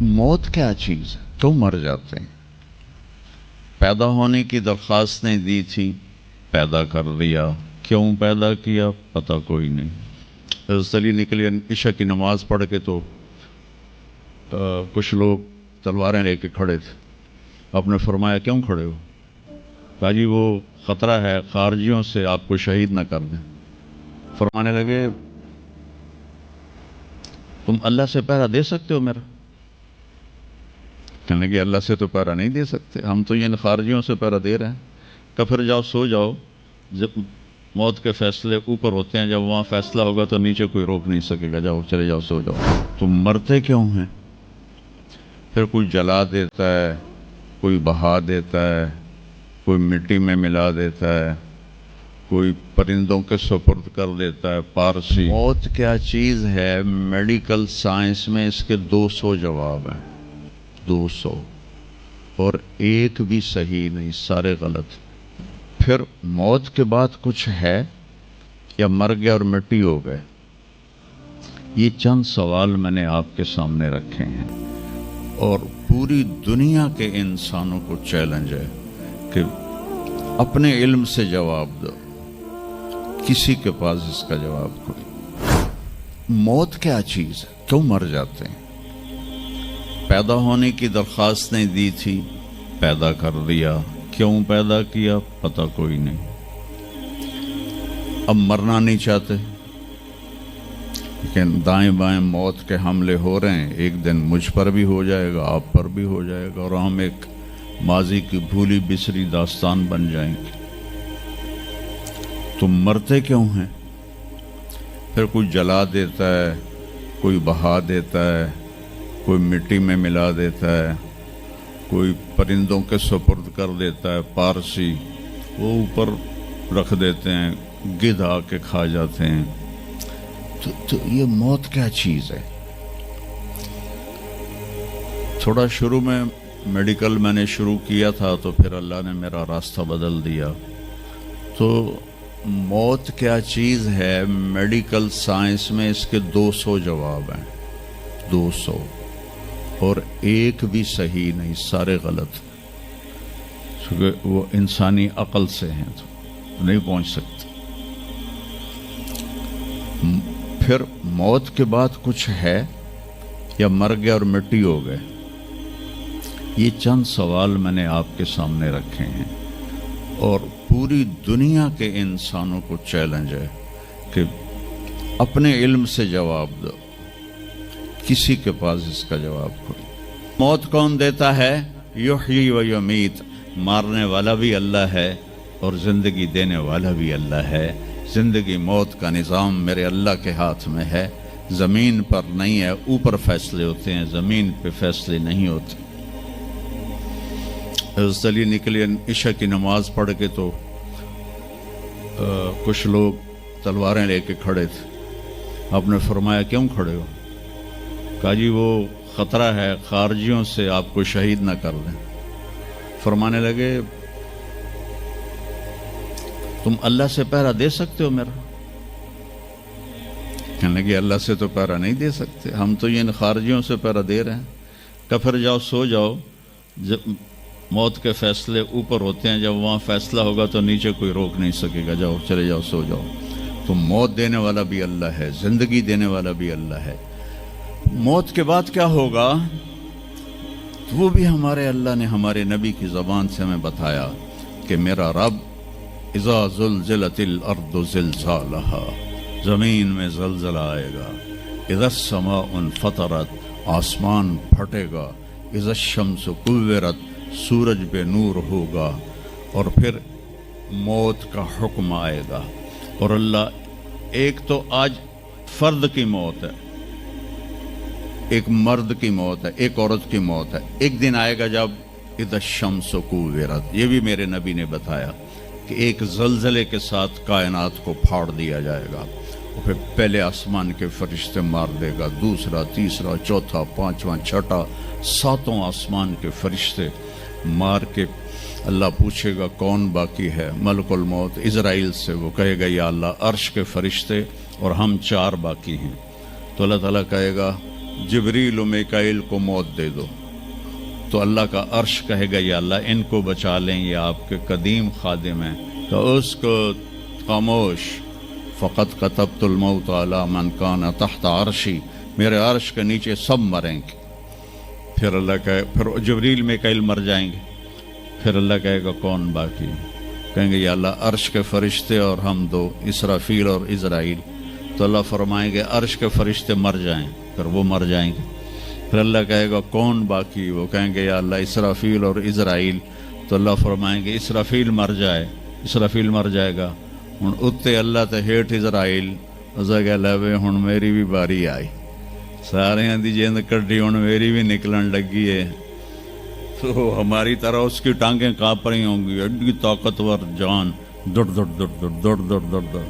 मौत क्या चीज़ है, क्यों मर जाते हैं? पैदा होने की दरख्वास्तें दी थी, पैदा कर दिया, क्यों पैदा किया पता कोई नहीं। हज़रत अली निकले इशा की नमाज पढ़ के तो कुछ लोग तलवारें लेके खड़े थे। आपने फरमाया क्यों खड़े हो? कहा जी वो ख़तरा है खारजियों से आपको शहीद न कर दें। फरमाने लगे तुम अल्लाह से पहरा दे सकते हो मेरा? कहने लगे अल्लाह से तो पहरा नहीं दे सकते, हम तो इन खारजियों से पहरा दे रहे हैं। कहा फिर जाओ सो जाओ, जब मौत के फैसले ऊपर होते हैं, जब वहाँ फैसला होगा तो नीचे कोई रोक नहीं सकेगा, जाओ चले जाओ सो जाओ। तुम मरते क्यों हैं? फिर कोई जला देता है, कोई बहा देता है, कोई मिट्टी में मिला देता है, कोई परिंदों के सुपुर्द कर देता है। पारसी मौत क्या चीज़ है, मेडिकल साइंस में इसके 200 जवाब हैं, 200, और एक भी सही नहीं, सारे गलत। फिर मौत के बाद कुछ है या मर गया और मिट्टी हो गए? ये चंद सवाल मैंने आपके सामने रखे हैं और पूरी दुनिया के इंसानों को चैलेंज है कि अपने इल्म से जवाब दो। किसी के पास इसका जवाब कोई। मौत क्या चीज़ है, क्यों मर जाते हैं? पैदा होने की दरख्वास्तें दी थी, पैदा कर दिया, क्यों पैदा किया पता कोई नहीं। अब मरना नहीं चाहते, लेकिन दाएं बाएं मौत के हमले हो रहे हैं। एक दिन मुझ पर भी हो जाएगा, आप पर भी हो जाएगा, और हम एक माजी की भूली बिसरी दास्तान बन जाएंगे। तुम मरते क्यों हैं? फिर कोई जला देता है, कोई बहा देता है, कोई मिट्टी में मिला देता है, कोई परिंदों के सुपुर्द कर देता है। पारसी वो ऊपर रख देते हैं, गिद्ध आके खा जाते हैं। तो ये मौत क्या चीज़ है? थोड़ा शुरू में मेडिकल मैंने शुरू किया था, तो फिर अल्लाह ने मेरा रास्ता बदल दिया। तो मौत क्या चीज़ है, मेडिकल साइंस में इसके 200 जवाब हैं, 200, और एक भी सही नहीं, सारे गलत। क्योंकि वो इंसानी अक्ल से हैं तो नहीं पहुंच सकते। फिर मौत के बाद कुछ है या मर गया और मिट्टी हो गए? ये चंद सवाल मैंने आपके सामने रखे हैं और पूरी दुनिया के इंसानों को चैलेंज है कि अपने इल्म से जवाब दो। किसी के पास इसका जवाब कोई। मौत कौन देता है? युहयी व युमीत, मारने वाला भी अल्लाह है और ज़िंदगी देने वाला भी अल्लाह है। ज़िंदगी मौत का निज़ाम मेरे अल्लाह के हाथ में है, ज़मीन पर नहीं है। ऊपर फैसले होते हैं, ज़मीन पे फैसले नहीं होते। हज़रत अली निकले इशा की नमाज पढ़ के तो कुछ लोग तलवारें लेके खड़े थे। आपने फरमाया क्यों खड़े हो? कहा जी वो ख़तरा है खारजियों से आपको शहीद न कर दें। फरमाने लगे तुम अल्लाह से पहरा दे सकते हो मेरा? कहने लगे अल्लाह से तो पहरा नहीं दे सकते, हम तो इन खारजियों से पहरा दे रहे हैं। कहा फिर जाओ सो जाओ, जब मौत के फैसले ऊपर होते हैं, जब वहाँ फैसला होगा तो नीचे कोई रोक नहीं सकेगा, जाओ चले जाओ सो जाओ। तो मौत देने वाला भी अल्लाह है, ज़िंदगी देने वाला भी अल्लाह है। मौत के बाद क्या होगा तो वो भी हमारे अल्लाह ने हमारे नबी की ज़बान से हमें बताया कि मेरा रब इज़ा ज़ुल्ज़िलतिल अर्दु ज़िलज़ालहा, ज़मीन में ज़लज़ला आएगा। इज़ा समाउन फ़तरत, आसमान फटेगा। इज़ा शम्सु कुव्विरत, सूरज पे नूर होगा। और फिर मौत का हुक्म आएगा। और अल्लाह, एक तो आज फर्द की मौत है, एक मर्द की मौत है, एक औरत की मौत है। एक दिन आएगा जब इज़ा शम्सु कुव्विरत, ये भी मेरे नबी ने बताया कि एक ज़लज़ले के साथ कायनात को फाड़ दिया जाएगा। और फिर पहले आसमान के फरिश्ते मार देगा, दूसरा, तीसरा, चौथा, पांचवा, छठा, सातों आसमान के फरिश्ते मार के अल्लाह पूछेगा कौन बाकी है? मलकुल मौत इज़राइल से वो कहेगा या अल्लाह अर्श के फरिश्ते और हम 4 बाकी हैं। तो अल्लाह ताला कहेगा जिब्रील और मिकाईल को मौत दे दो, तो अल्लाह का अर्श कहेगा या अल्लाह इनको बचा लें, ये आपके कदीम खादिम हैं, तो उसको खामोश, फ़क़त कतबतुल मौत अला मन कान तहत अर्शी, मेरे अर्श के नीचे सब मरेंगे। फिर अल्लाह कहे, फिर जिब्रील मिकाईल मर जाएंगे, फिर अल्लाह कहेगा कौन बाकी? कहेंगे या अल्लाह अर्श के फरिश्ते और हम दो, इसराफील और इज़राइल। तो अल्लाह फरमाएंगे अर्श के फरिश्ते मर जाएं, फिर वो मर जाएंगे। फिर अल्लाह कहेगा कौन बाकी? वो कहेंगे या अल्लाह इसराफील और इज़राइल। तो अल्लाह फरमाएंगे इसराफील मर जाए, इसराफील मर जाएगा। हुण उत्ते अल्लाह ते हेठ इज़राइल, उसे कह लै हुण मेरी भी बारी आई, सारियां दी जिंद कड्ढी, हुण मेरी भी निकलन लगी है। तो हमारी तरह उसकी टांगें काँप रही होंगी, एडी ताकतवर जान, दड़ दड़ दड़ दड़ दड़ दड़ दड़ दड़,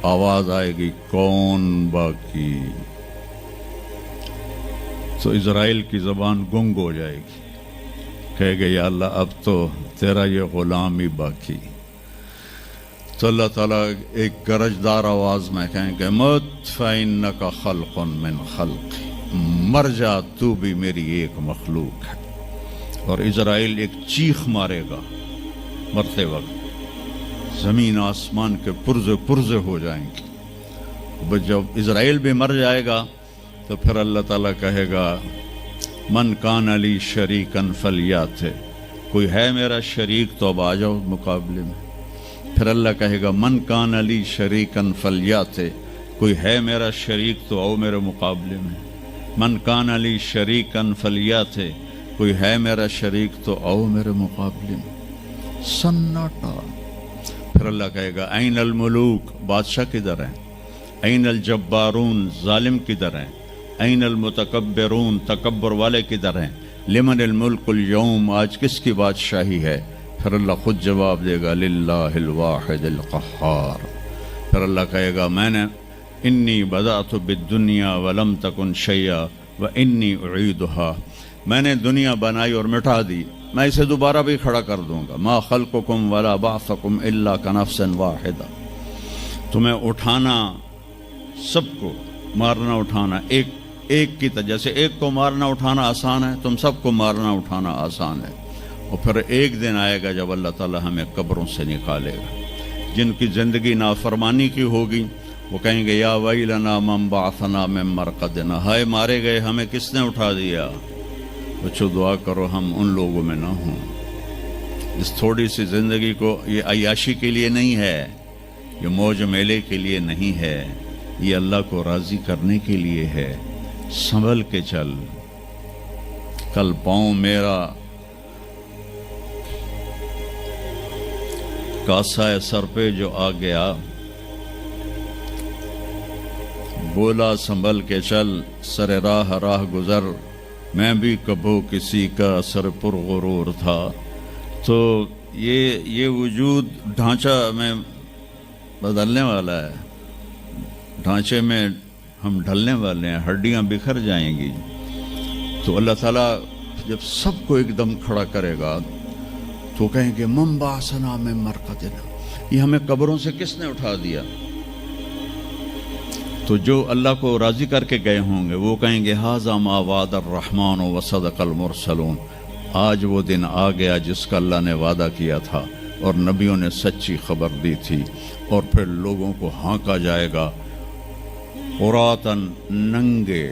आवाज आएगी कौन बाकी? तो इज़राइल की ज़बान गुंग हो जाएगी, कहेगा या अल्लाह अब तो तेरा ये गुलाम ही बाकी। तो अल्लाह ताला एक गरजदार आवाज में कहेंगे मत फ़इन्नका खल्क़ुन मिन खल्क़ी, मर जा तू भी मेरी एक मखलूक है। और इज़राइल एक चीख मारेगा मरते वक्त, ज़मीन आसमान के पुर्जे पुर्जे हो जाएंगे। जब इज़राइल भी मर जाएगा तो फिर अल्लाह ताला कहेगा मन कान अली शरीकन फलियाते, कोई है मेरा शरीक तो अब आ जाओ मुकाबले में। फिर अल्लाह कहेगा मन कान अली शरीकन फलियाते, कोई है मेरा शरीक तो आओ मेरे मुकाबले में। मन कान अली शरीकन फलियाते, कोई है मेरा शरीक तो आओ मेरे मुकाबले में। सन्नाटा। फिर अल्लाह कहेगा ऐन अल मुलूक, बादशाह किधर हैं? ऐन अल जब्बारून, जालिम किधर हैं? ऐन अल मुतकब्बिरून, तकब्बर वाले किधर हैं? लिमन अल मुल्कुल यौम, आज किसकी बादशाही है? फिर अल्लाह खुद जवाब देगा लिल्लाहिल वाहिदिल क़ह्हार। फिर अल्लाह कहेगा मैंने इन्नी बदातु बिद्दुनिया वलम तकुन शैया व इन्नी उईदुहा, मैंने दुनिया बनाई और मिटा दी, मैं इसे दोबारा भी खड़ा कर दूंगा। मा खल्कुकुम वला बासकुम इल्ला कनफ्सन वाहिदा, तुम्हें उठाना, सबको मारना उठाना एक एक की तरह, जैसे एक को मारना उठाना आसान है, तुम सबको मारना उठाना आसान है। और फिर एक दिन आएगा जब अल्लाह ताला हमें कब्रों से निकालेगा। जिनकी ज़िंदगी नाफरमानी की होगी वो कहेंगे या वैलना मम बाअसना मिन मरक़दिना, हाय मारे गए हमें किसने उठा दिया। बच्चों दुआ करो हम उन लोगों में ना हों। इस थोड़ी सी ज़िंदगी को ये अय्याशी के लिए नहीं है, ये मौज मेले के लिए नहीं है, ये अल्लाह को राज़ी करने के लिए है। संभल के चल, कल पाँव मेरा कासा सर पे जो आ गया, बोला संभल के चल सरे राह राह गुजर, मैं भी कबो किसी का सर पुर गुरूर था। तो ये वजूद ढांचा में बदलने वाला है, ढांचे में हम ढलने वाले हैं, हड्डियां बिखर जाएंगी। तो अल्लाह ताला जब सबको एकदम खड़ा करेगा तो कहेंगे मम बाअसना मिन मरक़दिना, ये हमें कब्रों से किसने उठा दिया। तो जो अल्लाह को राज़ी करके गए होंगे वो कहेंगे हाज़ा मा वादा अर्रहमान व सदक़ल मुरसलून, आज वो दिन आ गया जिसका अल्लाह ने वादा किया था और नबियों ने सच्ची खबर दी थी। और फिर लोगों को हाँका जाएगा, उरातन नंगे,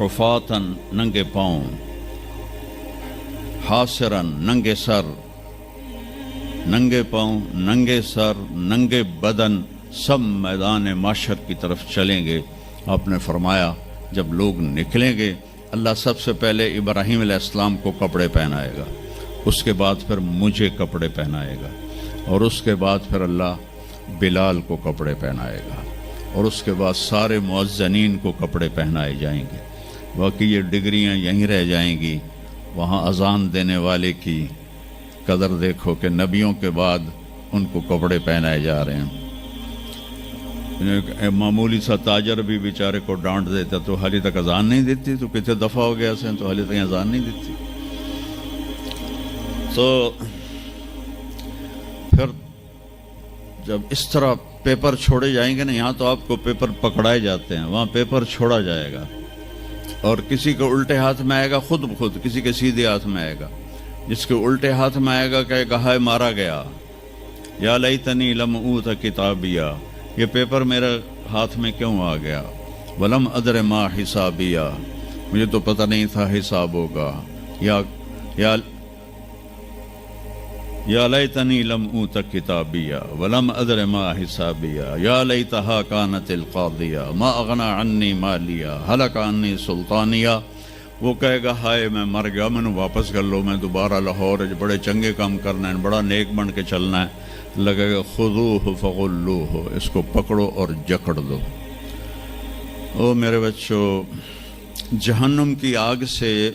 हुफातन नंगे पाँव, हासिरन नंगे सर, नंगे पाँव, नंगे सर, नंगे बदन, सब मैदान माशर की तरफ चलेंगे। आपने फरमाया जब लोग निकलेंगे अल्लाह सबसे पहले इब्राहीम अलैहिस्सलाम को कपड़े पहनाएगा, उसके बाद फिर मुझे कपड़े पहनाएगा, और उसके बाद फिर अल्लाह बिलाल को कपड़े पहनाएगा, और उसके बाद सारे मुअज्जिनीन को कपड़े पहनाए जाएंगे। बाकी ये डिग्रियां यहीं रह जाएंगी। वहाँ अजान देने वाले की कदर देखो कि नबियों के बाद उनको कपड़े पहनाए जा रहे हैं। मामूली सा ताजर भी बेचारे को डांट देता तो हाली तक अजान नहीं देती, तो कितने दफ़ा हो गया से तो हाली तक अजान नहीं देती। तो फिर जब इस तरह पेपर छोड़े जाएंगे ना, यहाँ तो आपको पेपर पकड़ाए जाते हैं, वहाँ पेपर छोड़ा जाएगा। اور کسی کے الٹے ہاتھ میں آئے گا خود بخود، کسی کے سیدھے ہاتھ میں آئے گا. جس کے الٹے ہاتھ میں آئے گا کہے گا ہائے مارا گیا، یا لیتنی لم اوت کتابیہ، یہ پیپر میرے ہاتھ میں کیوں آ گیا، ولم ادر ما حسابیہ، مجھے تو پتہ نہیں تھا حساب ہوگا، یا لیتنی لم اوت کتابیہ ولم ادر ما حسابیہ، یا لیتہا کانت القاضیہ ما اغنی عنی مالیہ ہلک عنی سلطانیہ. وہ کہے گا ہائے میں مر گیا، میں نے واپس کر لو، میں دوبارہ لاہور بڑے چنگے کام کرنا ہے، بڑا نیک بن کے چلنا ہے. لگے گا خذوہ فغلوہ، اس کو پکڑو اور جکڑ دو. او میرے بچوں، جہنم کی آگ سے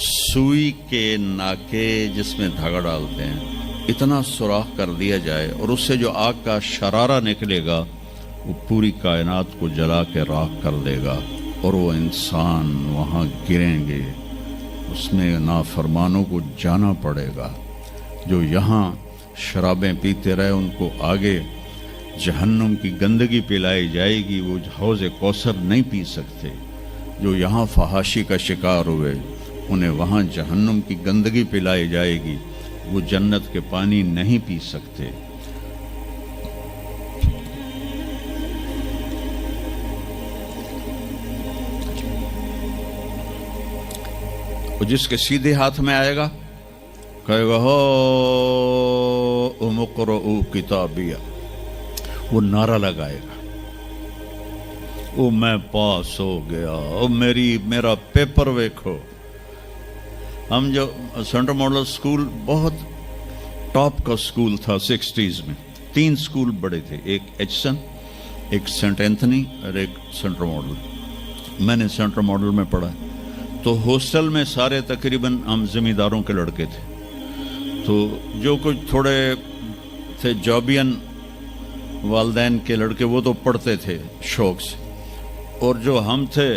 سوئی کے ناکے جس میں دھاگا ڈالتے ہیں اتنا سوراخ کر دیا جائے اور اس سے جو آگ کا شرارہ نکلے گا وہ پوری کائنات کو جلا کے راکھ کر دے گا، اور وہ انسان وہاں گریں گے، اس میں نافرمانوں کو جانا پڑے گا. جو یہاں شرابیں پیتے رہے ان کو آگے جہنم کی گندگی پلائی جائے گی، وہ حوض کوثر نہیں پی سکتے. جو یہاں فحاشی کا شکار ہوئے انہیں وہاں جہنم کی گندگی پلائی جائے گی، وہ جنت کے پانی نہیں پی سکتے. جس کے سیدھے ہاتھ میں آئے گا کہے گا ہو اقرؤ کتابیہ، وہ نعرہ لگائے گا، او میں پاس ہو گیا، او میرا پیپر ویکھو. ہم جو سینٹرل ماڈل سکول بہت ٹاپ کا سکول تھا 60s میں، 3 سکول بڑے تھے، ایک ایچسن، ایک سینٹ اینتھنی اور ایک سینٹرل ماڈل. میں نے سینٹرل ماڈل میں پڑھا، تو ہاسٹل میں سارے تقریباً ہم زمینداروں کے لڑکے تھے. تو جو کچھ تھوڑے تھے جابین والدین کے لڑکے وہ تو پڑھتے تھے شوق سے، اور جو ہم تھے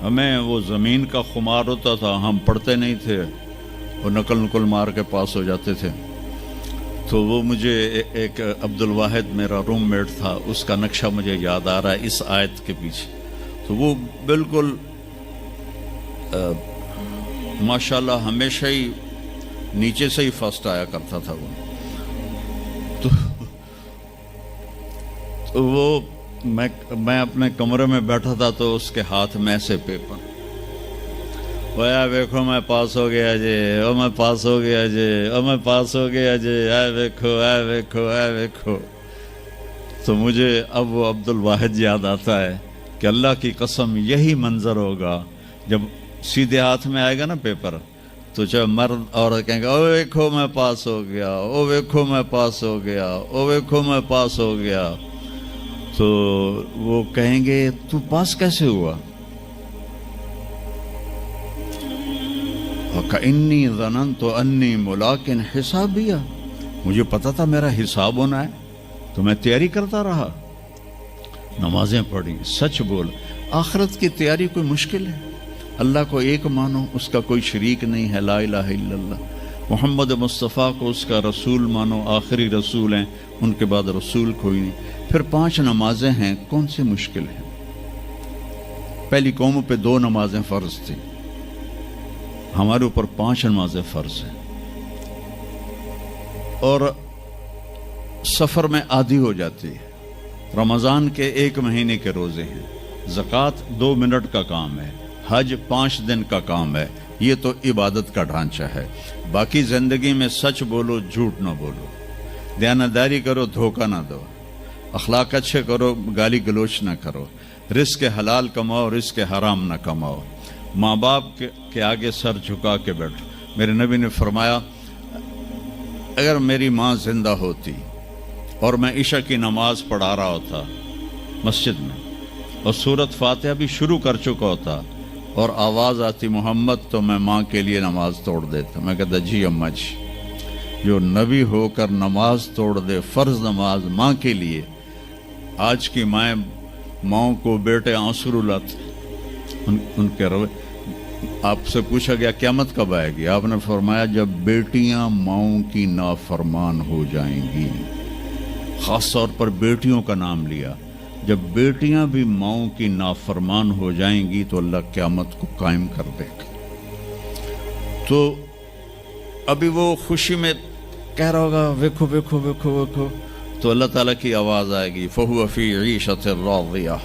ہمیں وہ زمین کا خمار ہوتا تھا، ہم پڑھتے نہیں تھے، وہ نقل مار کے پاس ہو جاتے تھے. تو وہ مجھے ایک عبد الواحد میرا روم میٹ تھا، اس کا نقشہ مجھے یاد آ رہا ہے اس آیت کے پیچھے. تو وہ بالکل ماشاءاللہ ہمیشہ ہی نیچے سے ہی فرسٹ آیا کرتا تھا. تو وہ میں اپنے کمرے میں بیٹھا تھا تو اس کے ہاتھ میں سے پیپر، ویا ویکھو میں پاس ہو گیا جی، او میں پاس ہو گیا جی، او میں پاس ہو گیا جی، اے ویکھو اے ویکھو اے ویکھو. تو مجھے اب وہ عبد الواحد یاد آتا ہے کہ اللہ کی قسم یہی منظر ہوگا جب سیدھے ہاتھ میں آئے گا نا پیپر، تو چاہے مرد عورت کہیں گے او ویکھو میں پاس ہو گیا، او ویکھو میں پاس ہو گیا، او ویکھو میں پاس ہو گیا. تو وہ کہیں گے تو پاس کیسے ہوا؟ وَكَإِنِّي ظَنَنْتُ أَنِّي مُلَاقٍ حِسَابِيَّ، مجھے پتا تھا میرا حساب ہونا ہے تو میں تیاری کرتا رہا، نمازیں پڑھی، سچ بول. آخرت کی تیاری کوئی مشکل ہے؟ اللہ کو ایک مانو، اس کا کوئی شریک نہیں ہے، لا الہ الا اللہ. محمد مصطفیٰ کو اس کا رسول مانو، آخری رسول ہیں، ان کے بعد رسول کوئی نہیں. پھر 5 نمازیں ہیں، کون سی مشکل ہیں؟ پہلی قوموں پہ 2 نمازیں فرض تھیں، ہمارے اوپر 5 نمازیں فرض ہیں. اور سفر میں آدھی ہو جاتی ہے. رمضان کے 1 مہینے کے روزے ہیں، زکوٰۃ 2 منٹ کا کام ہے، حج 5 دن کا کام ہے. یہ تو عبادت کا ڈھانچہ ہے. باقی زندگی میں سچ بولو، جھوٹ نہ بولو، دیانتداری کرو، دھوکہ نہ دو، اخلاق اچھے کرو، گالی گلوچ نہ کرو، رزق حلال کماؤ، رزق حرام نہ کماؤ، ماں باپ کے آگے سر جھکا کے بیٹھو. میرے نبی نے فرمایا اگر میری ماں زندہ ہوتی اور میں عشاء کی نماز پڑھا رہا ہوتا مسجد میں اور سورۃ فاتحہ بھی شروع کر چکا ہوتا اور آواز آتی محمد، تو میں ماں کے لیے نماز توڑ دیتا. میں کہتا جی اماں جی، جو نبی ہو کر نماز توڑ دے، فرض نماز ماں کے لیے. آج کی ماؤں کو بیٹے آنسو رلاتے ان کے روے. آپ سے پوچھا گیا قیامت کب آئے گی؟ آپ نے فرمایا جب بیٹیاں ماؤں کی نافرمان ہو جائیں گی. خاص طور پر بیٹیوں کا نام لیا. جب بیٹیاں بھی ماؤں کی نافرمان ہو جائیں گی تو اللہ قیامت کو قائم کر دے گا. تو ابھی وہ خوشی میں کہہ رہا ہوگا ویکھو ویکھو ویکھو ویکھو، تو اللہ تعالیٰ کی آواز آئے گی فَهُوَ فِي عِيشَةٍ رَاضِيَةٍ،